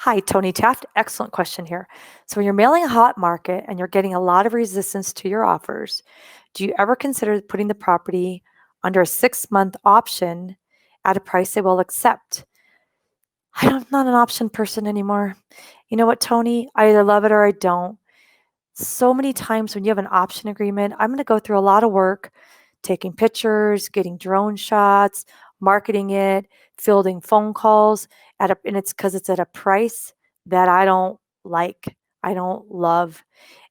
Hi, Tony Taft. Excellent question here. So, when you're mailing a hot market and you're getting a lot of resistance to your offers, do you ever consider putting the property under a 6-month option at a price they will accept? I'm not an option person anymore. You know what, Tony? I either love it or I don't. So many times when you have an option agreement, I'm going to go through a lot of work taking pictures, getting drone shots, marketing it, fielding phone calls and it's because it's at a price that I don't like, I don't love.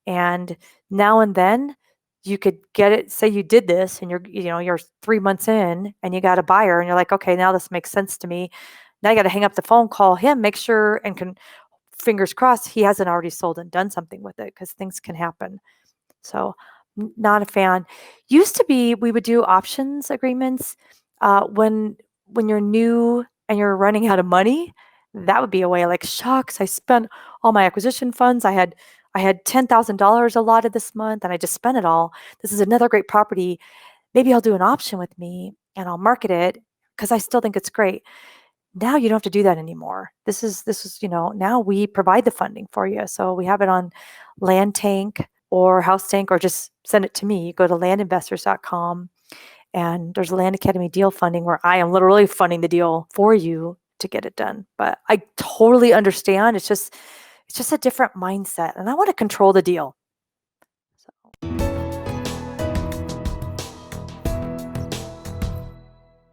And now and then you could get it, say you did this and you're 3 months in and you got a buyer and you're like, okay, now this makes sense to me. Now you got to hang up the phone, call him, make sure and can fingers crossed he hasn't already sold and done something with it because things can happen. So, not a fan. Used to be we would do options agreements when you're new and you're running out of money. That would be a way like, shucks, I spent all my acquisition funds. I had $10,000 allotted this month and I just spent it all. This is another great property. Maybe I'll do an option with me and I'll market it because I still think it's great. Now you don't have to do that anymore. This is, now we provide the funding for you. So we have it on Land Tank or House Tank, or just send it to me. You go to landinvestors.com and there's Land Academy deal funding where I am literally funding the deal for you to get it done. But I totally understand. It's just a different mindset and I want to control the deal.